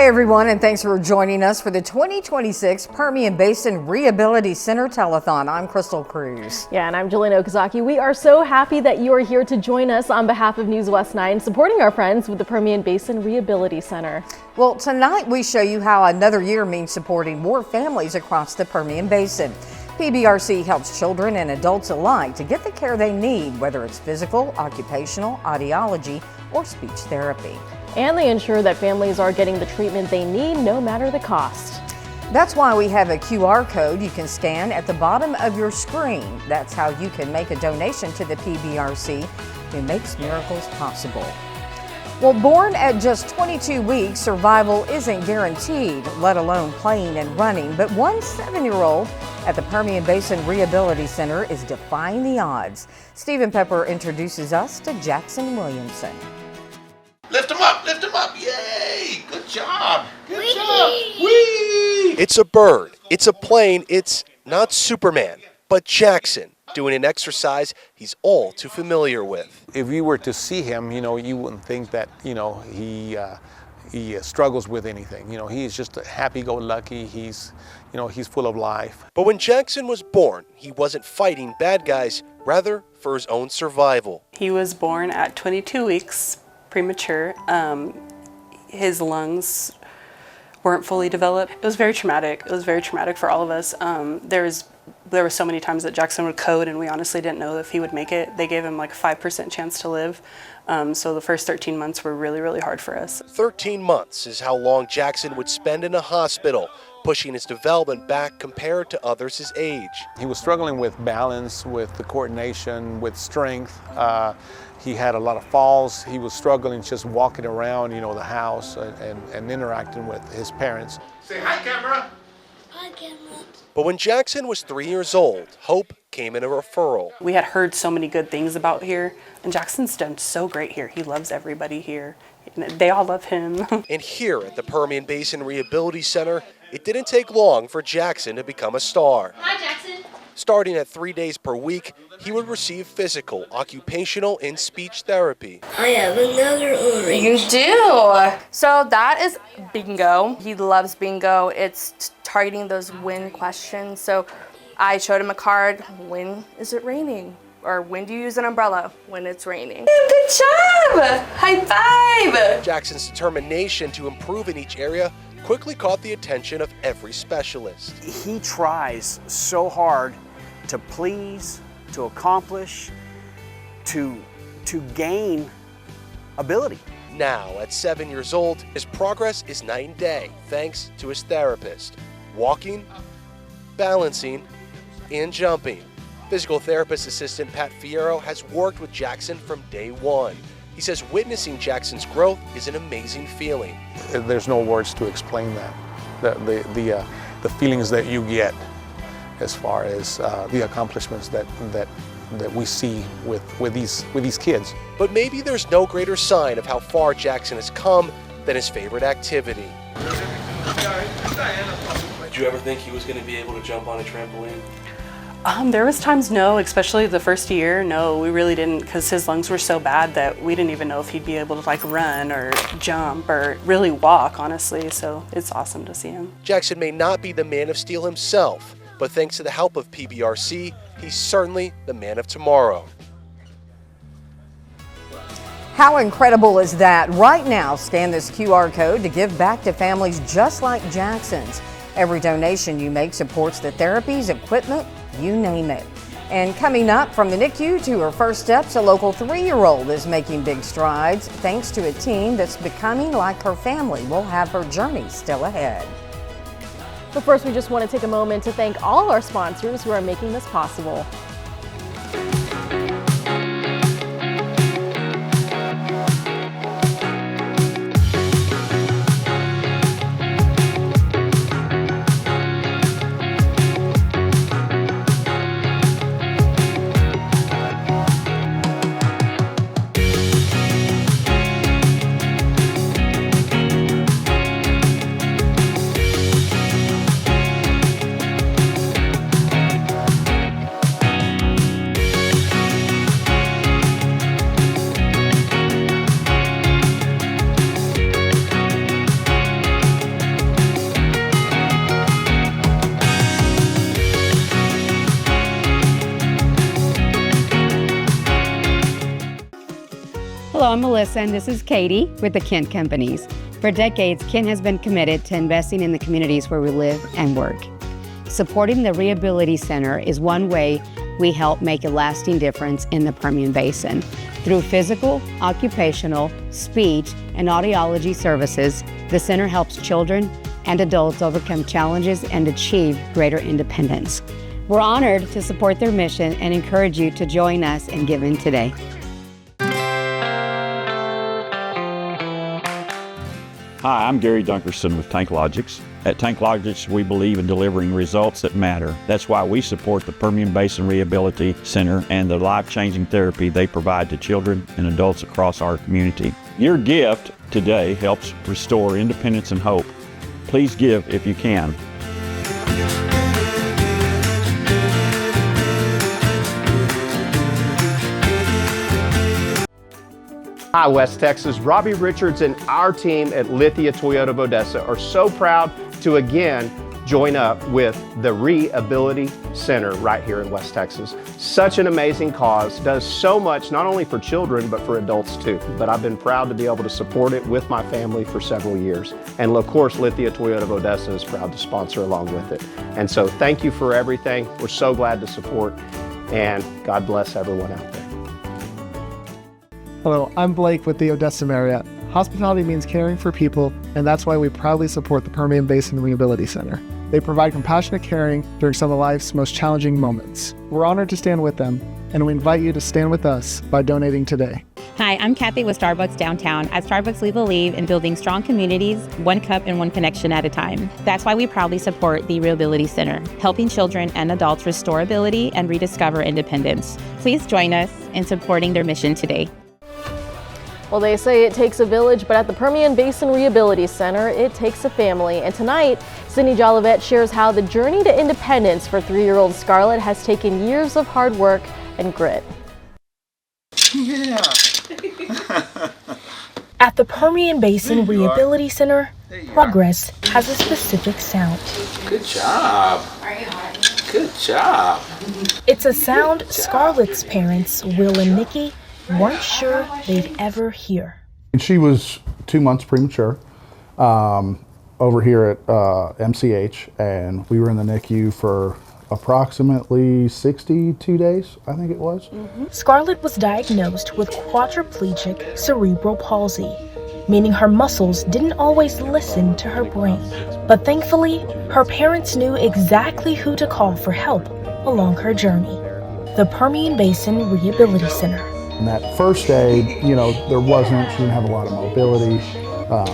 Hi, everyone, and thanks for joining us for the 2026 Permian Basin Reability Center Telethon. I'm Crystal Cruz. Yeah, and I'm Jillian Okazaki. We are so happy that you are here to join us on behalf of NewsWest 9, supporting our friends with the Permian Basin Reability Center. Well, tonight we show you how another year means supporting more families across the Permian Basin. PBRC helps children and adults alike to get the care they need, whether it's physical, occupational, audiology, or speech therapy. And they ensure that families are getting the treatment they need, no matter the cost. That's why we have a QR code you can scan at the bottom of your screen. That's how you can make a donation to the PBRC, who makes miracles possible. Well, born at just 22 weeks, survival isn't guaranteed, let alone playing and running. But one 7-year-old at the Permian Basin Reability Center is defying the odds. Stephen Pepper introduces us to Jackson Williamson. Lift him up, yay! Good job, good job, whee! It's a bird, it's a plane, it's not Superman, but Jackson doing an exercise he's all too familiar with. If you were to see him, you wouldn't think that, he struggles with anything. He's just a happy-go-lucky, he's full of life. But when Jackson was born, he wasn't fighting bad guys, rather for his own survival. He was born at 22 weeks. Premature. His lungs weren't fully developed. It was very traumatic. It was very traumatic for all of us. There were so many times that Jackson would code and we honestly didn't know if he would make it. They gave him like a 5% chance to live. So the first 13 months were really, really hard for us. 13 months is how long Jackson would spend in a hospital, pushing his development back compared to others his age. He was struggling with balance, with the coordination, with strength. He had a lot of falls. He was struggling just walking around, the house and interacting with his parents. Say hi, camera. Hi, camera. But when Jackson was 3 years old, hope came in a referral. We had heard so many good things about here, and Jackson's done so great here. He loves everybody here. They all love him. And here at the Permian Basin Reability Center, it didn't take long for Jackson to become a star. Hi, Jackson. Starting at 3 days per week, he would receive physical, occupational, and speech therapy. I have another orange. You do. So that is bingo. He loves bingo. It's targeting those when questions. So I showed him a card. When is it raining? Or when do you use an umbrella? When it's raining. Good job! High five! Jackson's determination to improve in each area quickly caught the attention of every specialist. He tries so hard to please, to accomplish, to gain ability. Now, at 7 years old, his progress is night and day thanks to his therapist. Walking, balancing, and jumping. Physical therapist assistant Pat Fierro has worked with Jackson from day one. He says witnessing Jackson's growth is an amazing feeling. There's no words to explain that. The feelings that you get as far as the accomplishments that we see with these kids. But maybe there's no greater sign of how far Jackson has come than his favorite activity. Did you ever think he was going to be able to jump on a trampoline? There was times no, especially the first year, no, we really didn't, because his lungs were so bad that we didn't even know if he'd be able to like run or jump or really walk, honestly, so it's awesome to see him. Jackson may not be the man of steel himself, but thanks to the help of PBRC, he's certainly the man of tomorrow. How incredible is that? Right now, scan this QR code to give back to families just like Jackson's. Every donation you make supports the therapies, equipment, you name it. And coming up, from the NICU to her first steps, a local 3-year-old is making big strides thanks to a team that's becoming like her family. We'll have her journey still ahead. But first, we just want to take a moment to thank all our sponsors who are making this possible. I'm Melissa and this is Katie with the Kent Companies. For decades, Kent has been committed to investing in the communities where we live and work. Supporting the Reability Center is one way we help make a lasting difference in the Permian Basin. Through physical, occupational, speech, and audiology services, the center helps children and adults overcome challenges and achieve greater independence. We're honored to support their mission and encourage you to join us in giving today. Hi, I'm Gary Dunkerson with Tank Logics. At Tank Logics, we believe in delivering results that matter. That's why we support the Permian Basin Reability Center and the life-changing therapy they provide to children and adults across our community. Your gift today helps restore independence and hope. Please give if you can. Hi, West Texas. Robbie Richards and our team at Lithia Toyota of Odessa are so proud to again join up with the Reability Center right here in West Texas. Such an amazing cause, does so much not only for children but for adults too. But I've been proud to be able to support it with my family for several years. And of course, Lithia Toyota of Odessa is proud to sponsor along with it. And so thank you for everything. We're so glad to support, and God bless everyone out there. Hello, I'm Blake with the Odessa Marriott. Hospitality means caring for people, and that's why we proudly support the Permian Basin Reability Center. They provide compassionate caring during some of life's most challenging moments. We're honored to stand with them, and we invite you to stand with us by donating today. Hi, I'm Kathy with Starbucks Downtown. At Starbucks, we believe in building strong communities, one cup and one connection at a time. That's why we proudly support the Reability Center, helping children and adults restore ability and rediscover independence. Please join us in supporting their mission today. Well, they say it takes a village, but at the Permian Basin Reability Center, it takes a family. And tonight, Sydney Jolivet shares how the journey to independence for 3-year-old Scarlett has taken years of hard work and grit. Yeah. At the Permian Basin Reability Center, progress has a specific sound. Good job. Good job. It's a sound Scarlett's parents, Will and Nikki, weren't sure they'd ever hear. She was 2 months premature over here at MCH, and we were in the NICU for approximately 62 days, I think it was. Scarlett was diagnosed with quadriplegic cerebral palsy, meaning her muscles didn't always listen to her brain. But thankfully, her parents knew exactly who to call for help along her journey. The Permian Basin Reability Center. And that first day, she didn't have a lot of mobility.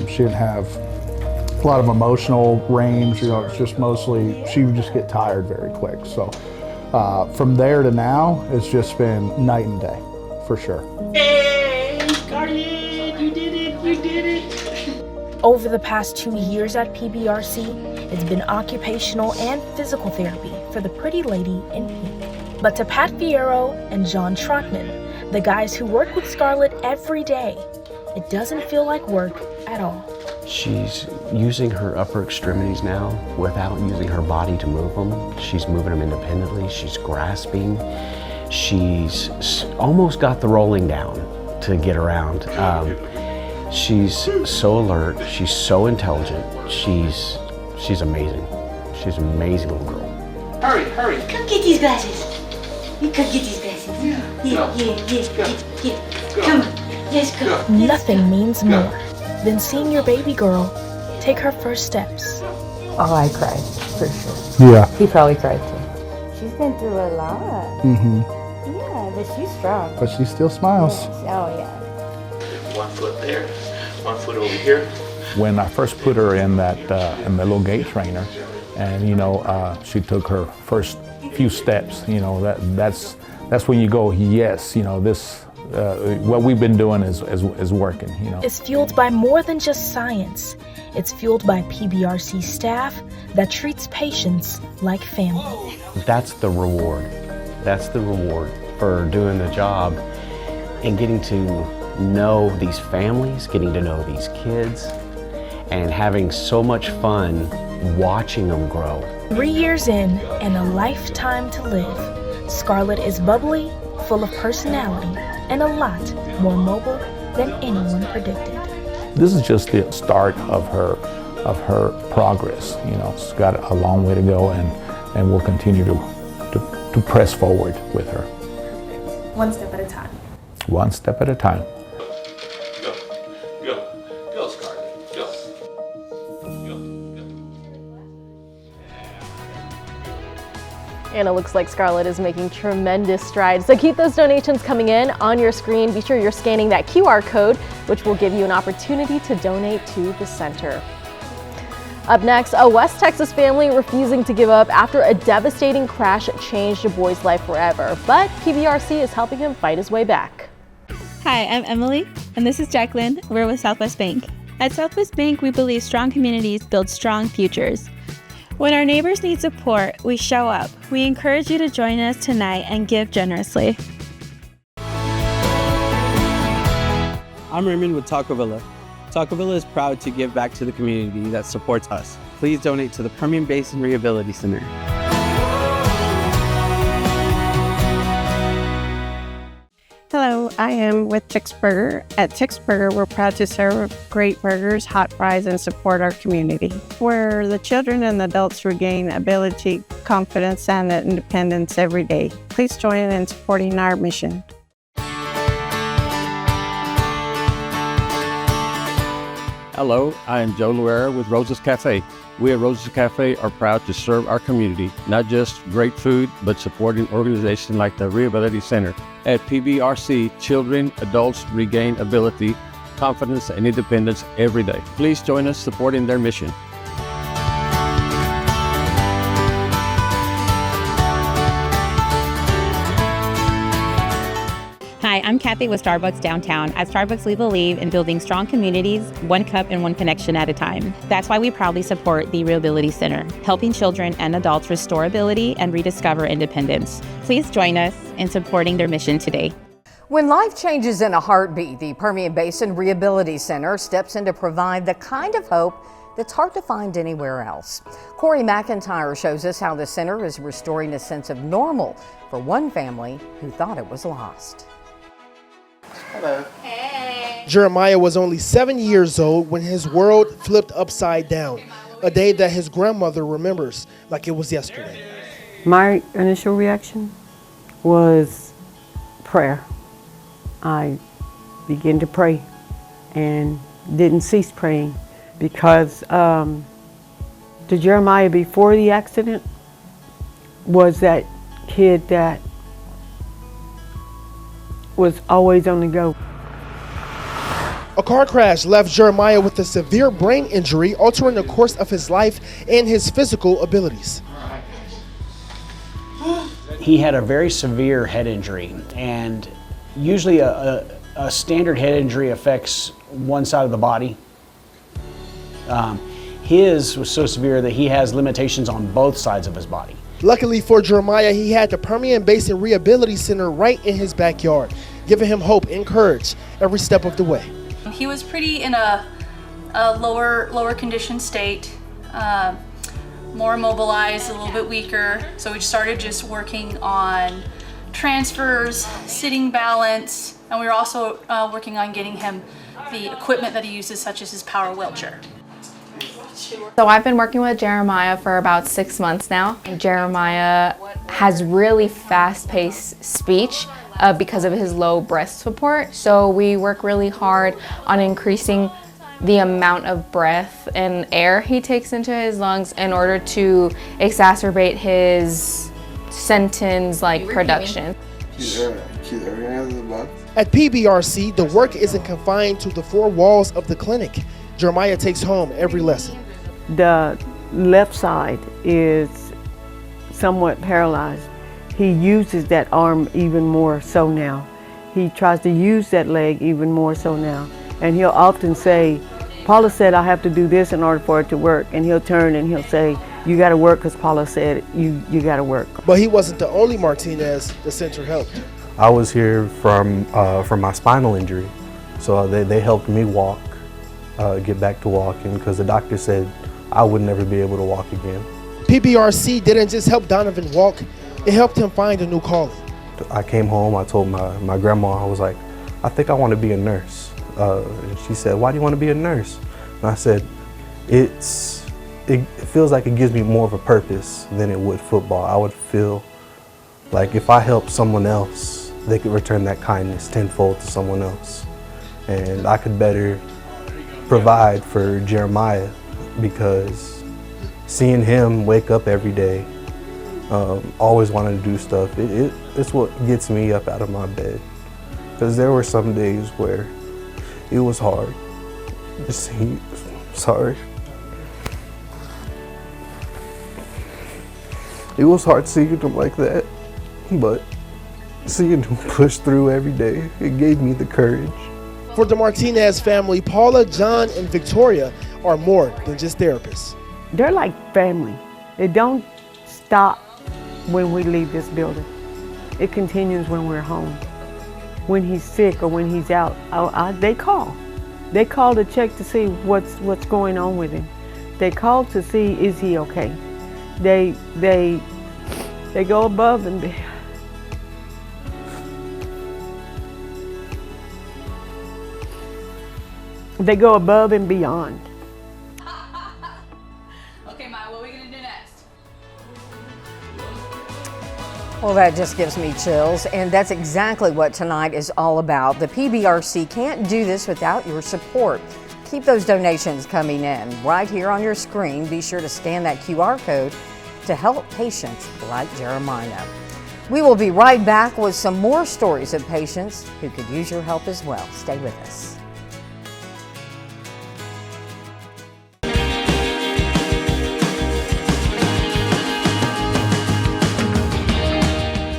She didn't have a lot of emotional range. It's just mostly, she would just get tired very quick. So from there to now, it's just been night and day, for sure. Hey, Scarlett, you did it, you did it. Over the past 2 years at PBRC, it's been occupational and physical therapy for the pretty lady in pink. But to Pat Fierro and John Trotman, the guys who work with Scarlett every day, it doesn't feel like work at all. She's using her upper extremities now without using her body to move them. She's moving them independently. She's grasping. She's almost got the rolling down to get around. She's so alert. She's so intelligent. She's amazing. She's an amazing little girl. Hurry. Come get these glasses. You come get these glasses. Yeah. Come on. Let's go. Nothing means more than seeing your baby girl take her first steps. Oh, I cried, for sure. Yeah. He probably cried too. She's been through a lot. Yeah, but she's strong. But she still smiles. Yes. Oh, yeah. 1 foot there, 1 foot over here. When I first put her in in the little gait trainer, and she took her first few steps, that's when you go, yes, this what we've been doing is working. It's fueled by more than just science. It's fueled by PBRC staff that treats patients like family. That's the reward. That's the reward for doing the job and getting to know these families, getting to know these kids, and having so much fun watching them grow. 3 years in and a lifetime to live, Scarlett is bubbly, full of personality, and a lot more mobile than anyone predicted. This is just the start of her progress. You know, she's got a long way to go, and we'll continue to press forward with her. One step at a time. One step at a time. Go, Scarlett. Go. And it looks like Scarlett is making tremendous strides. So keep those donations coming in on your screen. Be sure you're scanning that QR code, which will give you an opportunity to donate to the center. Up next, a West Texas family refusing to give up after a devastating crash changed a boy's life forever. But PBRC is helping him fight his way back. Hi, I'm Emily, and this is Jacqueline. We're with Southwest Bank. At Southwest Bank, we believe strong communities build strong futures. When our neighbors need support, we show up. We encourage you to join us tonight and give generously. I'm Raymond with Taco Villa. Taco Villa is proud to give back to the community that supports us. Please donate to the Permian Basin Reability Center. Hello, I am with Chick's Burger. At Chick's Burger, we're proud to serve great burgers, hot fries, and support our community, where the children and adults regain ability, confidence, and independence every day. Please join in supporting our mission. Hello, I am Joe Luera with Rosa's Cafe. We at Rosa's Cafe are proud to serve our community, not just great food, but supporting organizations like the Reability Center. At PBRC, children, adults regain ability, confidence, and independence every day. Please join us supporting their mission. Hi, I'm Kathy with Starbucks Downtown. At Starbucks, we believe in building strong communities, one cup and one connection at a time. That's why we proudly support the Reability Center, helping children and adults restore ability and rediscover independence. Please join us in supporting their mission today. When life changes in a heartbeat, the Permian Basin Reability Center steps in to provide the kind of hope that's hard to find anywhere else. Corey McIntyre shows us how the center is restoring a sense of normal for one family who thought it was lost. Hello. Hey. Jeremiah was only 7 years old when his world flipped upside down, a day that his grandmother remembers like it was yesterday. My initial reaction was prayer. I began to pray and didn't cease praying because the Jeremiah before the accident was that kid that was always on the go. A car crash left Jeremiah with a severe brain injury, altering the course of his life and his physical abilities. He had a very severe head injury, and usually a standard head injury affects one side of the body. His was so severe that he has limitations on both sides of his body. Luckily for Jeremiah, he had the Permian Basin Reability Center right in his backyard, giving him hope and courage every step of the way. He was pretty in a lower condition state, more immobilized, a little bit weaker. So we started just working on transfers, sitting balance, and we were also working on getting him the equipment that he uses, such as his power wheelchair. So I've been working with Jeremiah for about 6 months now. Jeremiah has really fast-paced speech because of his low breath support. So we work really hard on increasing the amount of breath and air he takes into his lungs in order to exacerbate his sentence production. At PBRC, the work isn't confined to the four walls of the clinic. Jeremiah takes home every lesson. The left side is somewhat paralyzed. He uses that arm even more so now. He tries to use that leg even more so now. And he'll often say, Paula said I have to do this in order for it to work. And he'll turn and he'll say, you gotta work because Paula said you gotta work. But he wasn't the only Martinez the center helped. I was here from my spinal injury. So they helped me walk, get back to walking, because the doctor said I would never be able to walk again. PBRC didn't just help Donovan walk, it helped him find a new calling. I came home, I told my grandma, I was like, I think I want to be a nurse. She said, "Why do you want to be a nurse?" And I said, it feels like it gives me more of a purpose than it would football. I would feel like if I help someone else, they could return that kindness tenfold to someone else. And I could better provide for Jeremiah, because seeing him wake up every day, always wanting to do stuff, it's what gets me up out of my bed. Because there were some days where it was hard. Sorry. It was hard seeing him like that, but seeing him push through every day, it gave me the courage. For the Martinez family, Paula, John, and Victoria are more than just therapists. They're like family. It don't stop when we leave this building. It continues when we're home. When he's sick or when he's out, they call. They call to check to see what's going on with him. They call to see, is he okay? They go above and beyond. They go above and beyond. Okay, Maya, what are we gonna do next? Well, that just gives me chills, and that's exactly what tonight is all about. The PBRC can't do this without your support. Keep those donations coming in. Right here on your screen, be sure to scan that QR code to help patients like Jeremiah. We will be right back with some more stories of patients who could use your help as well. Stay with us.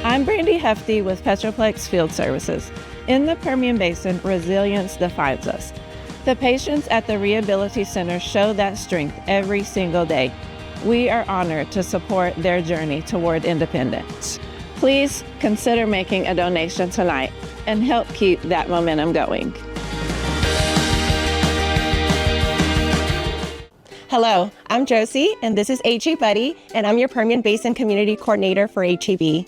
I'm Brandy Hefty with Petroplex Field Services. In the Permian Basin, resilience defines us. The patients at the Reability Center show that strength every single day. We are honored to support their journey toward independence. Please consider making a donation tonight and help keep that momentum going. Hello, I'm Josie, and this is HE Buddy, and I'm your Permian Basin Community Coordinator for HEB.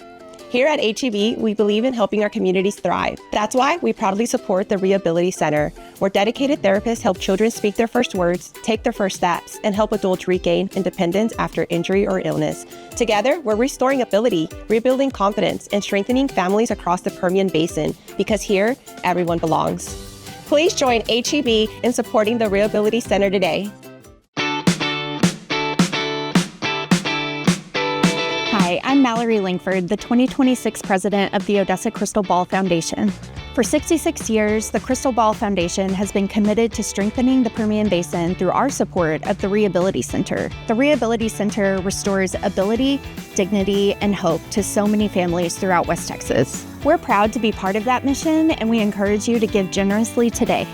Here at HEB, we believe in helping our communities thrive. That's why we proudly support the Reability Center, where dedicated therapists help children speak their first words, take their first steps, and help adults regain independence after injury or illness. Together, we're restoring ability, rebuilding confidence, and strengthening families across the Permian Basin, because here, everyone belongs. Please join HEB in supporting the Reability Center today. Hi, I'm Mallory Langford, the 2026 president of the Odessa Crystal Ball Foundation. For 66 years, the Crystal Ball Foundation has been committed to strengthening the Permian Basin through our support of the Reability Center. The Reability Center restores ability, dignity, and hope to so many families throughout West Texas. We're proud to be part of that mission, and we encourage you to give generously today.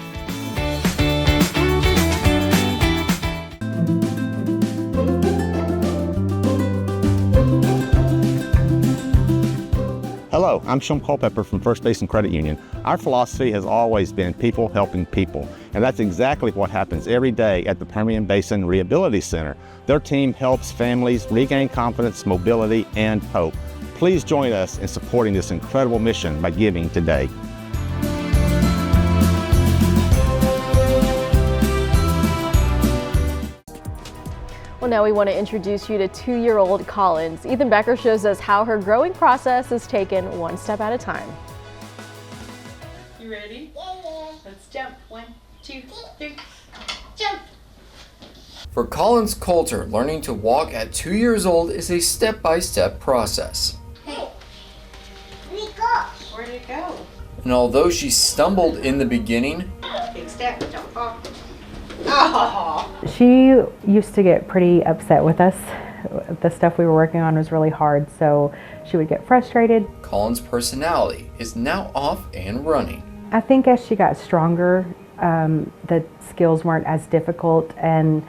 Hello, I'm Shum Culpepper from First Basin Credit Union. Our philosophy has always been people helping people, and that's exactly what happens every day at the Permian Basin Reability Center. Their team helps families regain confidence, mobility, and hope. Please join us in supporting this incredible mission by giving today. Well, now we want to introduce you to 2-year-old Collins. Ethan Becker shows us how her growing process is taken one step at a time. You ready? Yeah. Let's jump. 1, 2, 3, jump. For Collins Coulter, learning to walk at 2 years old is a step-by-step process. Hey, where'd it go? Where'd it go? And although she stumbled in the beginning, Big step, don't fall. Oh. She used to get pretty upset with us. The stuff we were working on was really hard, so she would get frustrated. Collins' personality is now off and running. I think as she got stronger, the skills weren't as difficult, and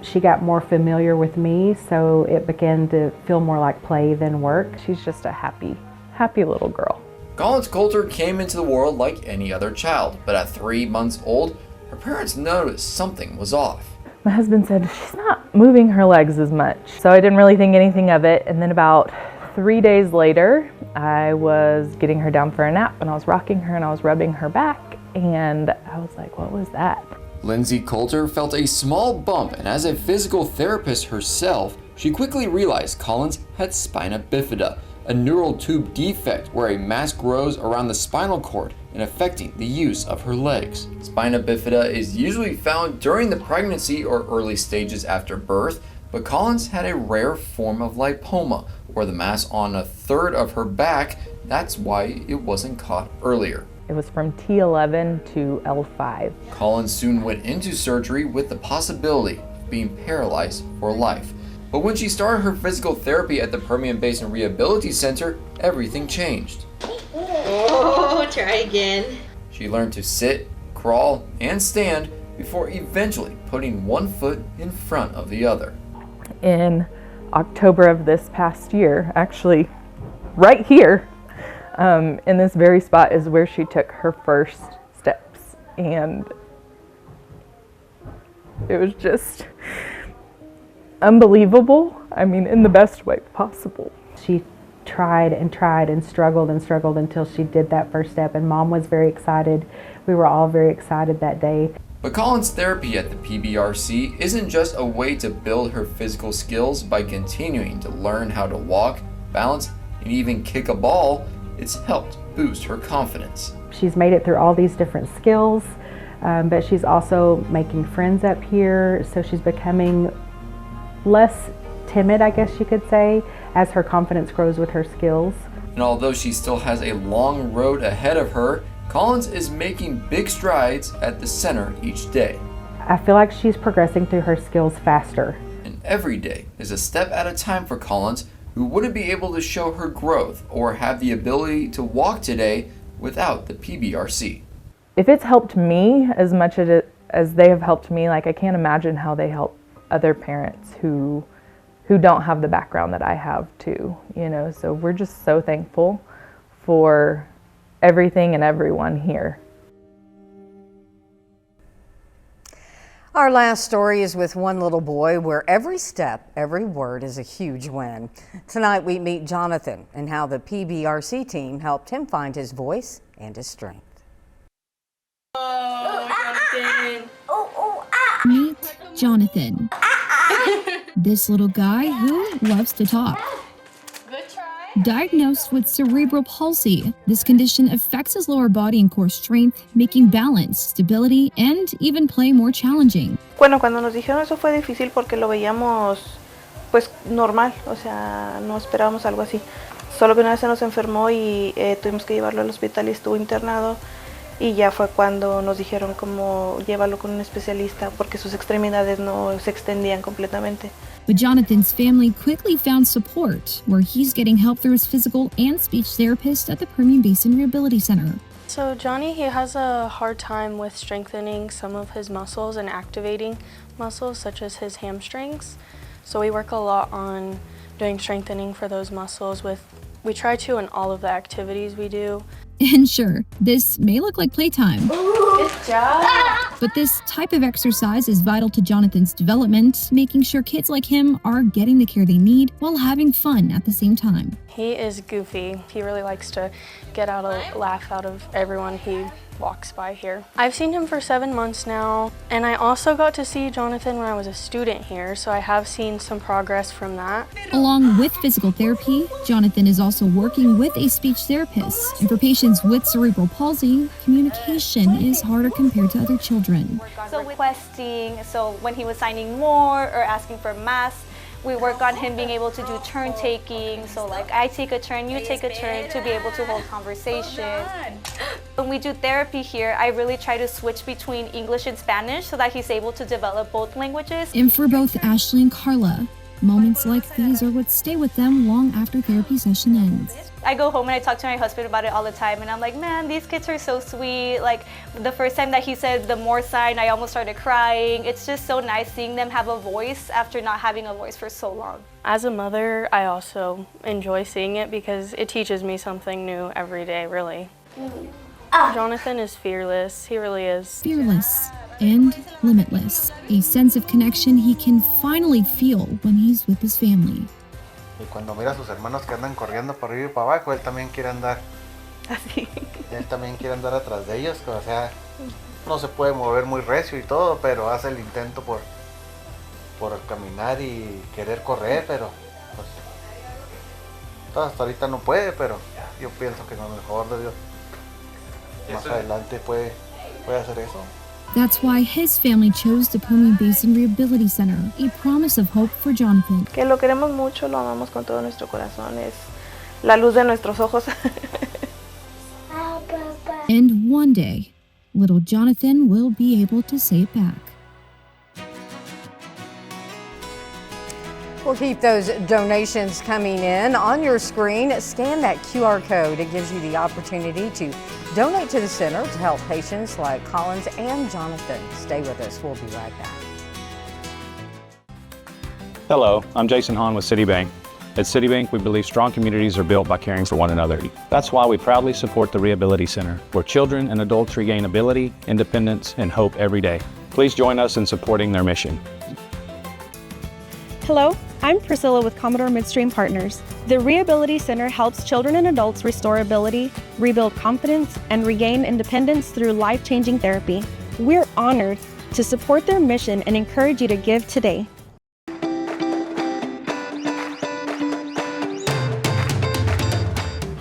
she got more familiar with me, so it began to feel more like play than work. She's just a happy little girl. Collins Coulter came into the world like any other child, but at 3 months old, her parents noticed something was off. My husband said, she's not moving her legs as much. So I didn't really think anything of it. And then about 3 days later, I was getting her down for a nap and I was rocking her and I was rubbing her back. and I was like, what was that? Lindsay Coulter felt a small bump, and as a physical therapist herself, she quickly realized Collins had spina bifida, a neural tube defect where a mass grows around the spinal cord and affecting the use of her legs. Spina bifida is usually found during the pregnancy or early stages after birth, but Collins had a rare form of lipoma, or the mass on a third of her back. That's why it wasn't caught earlier. It was from T11 to L5. Collins soon went into surgery with the possibility of being paralyzed for life. But when she started her physical therapy at the Permian Basin Reability Center, everything changed. Oh, try again. She learned to sit, crawl, and stand before eventually putting one foot in front of the other. In October of this past year, actually right here, in this very spot is where she took her first steps, and it was just unbelievable. I mean, in the best way possible. She tried and struggled until she did that first step, and Mom was very excited. We were all very excited that day. But Collins' therapy at the PBRC isn't just a way to build her physical skills by continuing to learn how to walk, balance, and even kick a ball. It's helped boost her confidence. She's made it through all these different skills, but she's also making friends up here, so she's becoming less timid, I guess you could say, as her confidence grows with her skills. And although she still has a long road ahead of her, Collins is making big strides at the center each day. I feel like she's progressing through her skills faster. And every day is a step at a time for Collins, who wouldn't be able to show her growth or have the ability to walk today without the PBRC. If it's helped me as much as they have helped me, like I can't imagine how they help other parents who don't have the background that I have too, you know. So we're just so thankful for everything and everyone here. Our last story is with one little boy where every step, every word is a huge win. Tonight we meet Jonathan and how the PBRC team helped him find his voice and his strength. Oh, Jonathan. Meet Jonathan. This little guy who loves to talk. Good try. Diagnosed with cerebral palsy, this condition affects his lower body and core strength, making balance, stability, and even play more challenging. Bueno, cuando nos dijeron eso fue difícil porque lo veíamos pues normal, o sea, no esperábamos algo así. Solo que una vez se nos enfermó y tuvimos que llevarlo al hospital y estuvo internado. Y ya fue cuando nos dijeron cómo llevarlo con un especialista porque sus extremidades no se extendían completamente. But Jonathan's family quickly found support, where he's getting help through his physical and speech therapist at the Permian Basin Reability Center. So Johnny, he has a hard time with strengthening some of his muscles and activating muscles such as his hamstrings. So we work a lot on doing strengthening for those muscles we try to in all of the activities we do. And sure, this may look like playtime. Good job! But this type of exercise is vital to Jonathan's development, making sure kids like him are getting the care they need while having fun at the same time. He is goofy. He really likes to get a laugh out of everyone he walks by here. I've seen him for 7 months now, and I also got to see Jonathan when I was a student here, so I have seen some progress from that. Along with physical therapy, Jonathan is also working with a speech therapist. And for patients with cerebral palsy, communication is harder compared to other children. So requesting, so when he was signing more or asking for mass, we work on him being able to do turn taking. So like I take a turn, you take a turn, to be able to hold conversations. When we do therapy here, I really try to switch between English and Spanish so that he's able to develop both languages. And for both Ashley and Carla, moments like these are what stay with them long after therapy session ends. I go home and I talk to my husband about it all the time, and I'm like, man, these kids are so sweet. Like the first time that he said the more sign, I almost started crying. It's just so nice seeing them have a voice after not having a voice for so long. As a mother, I also enjoy seeing it because it teaches me something new every day, really. Jonathan is fearless, he really is. Fearless and limitless, a sense of connection he can finally feel when he's with his family. Y cuando mira a sus hermanos que andan corriendo por arriba y para abajo, él también quiere andar Así. Él también quiere andar atrás de ellos, o sea, no se puede mover muy recio y todo, pero hace el intento por caminar y querer correr, pero pues, hasta ahorita no puede, pero yo pienso que con el favor de Dios más adelante puede hacer eso. That's why his family chose the Permian Basin Reability Center, a promise of hope for Jonathan. Que lo queremos mucho, lo amamos con todo nuestro corazón, es la luz de nuestros ojos. And one day, little Jonathan will be able to say it back. We'll keep those donations coming in. On your screen, scan that QR code. It gives you the opportunity to donate to the center to help patients like Collins and Jonathan. Stay with us. We'll be right back. Hello, I'm Jason Hahn with Citibank. At Citibank, we believe strong communities are built by caring for one another. That's why we proudly support the Reability Center, where children and adults regain ability, independence, and hope every day. Please join us in supporting their mission. Hello, I'm Priscilla with Commodore Midstream Partners. The Reability Center helps children and adults restore ability, rebuild confidence, and regain independence through life-changing therapy. We're honored to support their mission and encourage you to give today.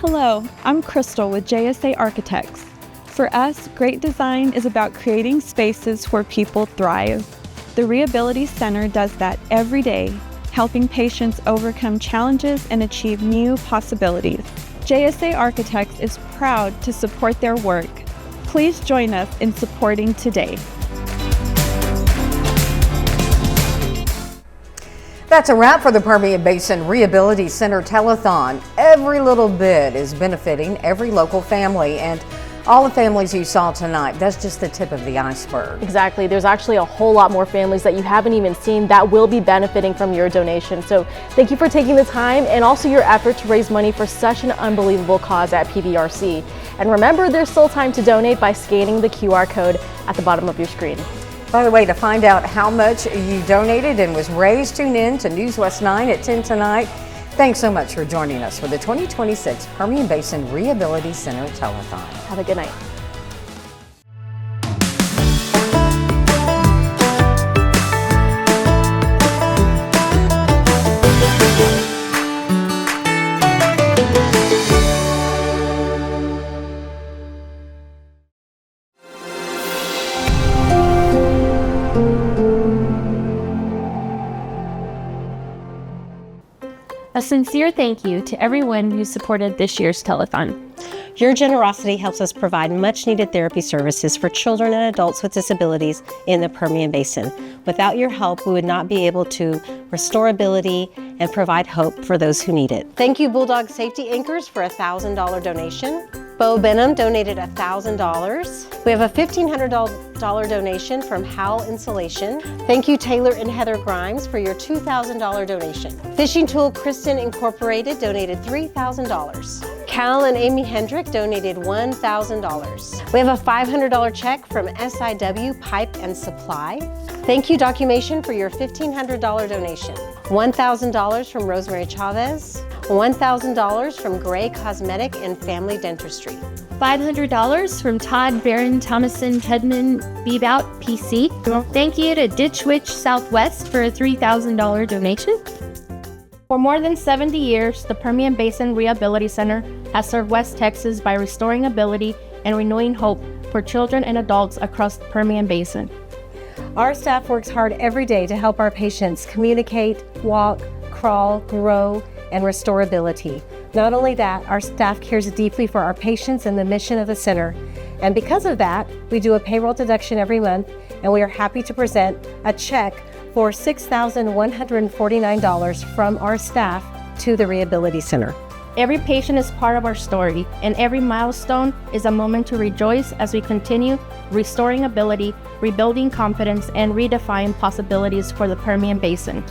Hello, I'm Crystal with JSA Architects. For us, great design is about creating spaces where people thrive. The Reability Center does that every day, helping patients overcome challenges and achieve new possibilities. JSA Architects is proud to support their work. Please join us in supporting today. That's a wrap for the Permian Basin Reability Center Telethon. Every little bit is benefiting every local family, and all the families you saw tonight, that's just the tip of the iceberg. Exactly. There's actually a whole lot more families that you haven't even seen that will be benefiting from your donation. So thank you for taking the time and also your effort to raise money for such an unbelievable cause at PBRC. And remember, there's still time to donate by scanning the QR code at the bottom of your screen. By the way, to find out how much you donated and was raised, tune in to NewsWest 9 at 10 tonight. Thanks so much for joining us for the 2026 Permian Basin Reability Center Telethon. Have a good night. A sincere thank you to everyone who supported this year's telethon. Your generosity helps us provide much-needed therapy services for children and adults with disabilities in the Permian Basin. Without your help, we would not be able to restore ability and provide hope for those who need it. Thank you, Bulldog Safety Anchors, for a $1,000 donation. Bo Benham donated $1,000. We have a $1,500 donation from Howell Insulation. Thank you, Taylor and Heather Grimes, for your $2,000 donation. Fishing Tool Kristen Incorporated donated $3,000. Cal and Amy Hendrick donated $1,000. We have a $500 check from SIW Pipe and Supply. Thank you, Documation, for your $1,500 donation. $1,000 from Rosemary Chavez. $1,000 from Gray Cosmetic and Family Dentistry. $500 from Todd Barron Thomason Hedman Bebout PC. Thank you to Ditch Witch Southwest for a $3,000 donation. For more than 70 years, the Permian Basin Reability Center has served West Texas by restoring ability and renewing hope for children and adults across the Permian Basin. Our staff works hard every day to help our patients communicate, walk, crawl, grow, and restore ability. Not only that, our staff cares deeply for our patients and the mission of the center. And because of that, we do a payroll deduction every month, and we are happy to present a check for $6,149 from our staff to the Reability Center. Every patient is part of our story, and every milestone is a moment to rejoice as we continue restoring ability, rebuilding confidence, and redefining possibilities for the Permian Basin.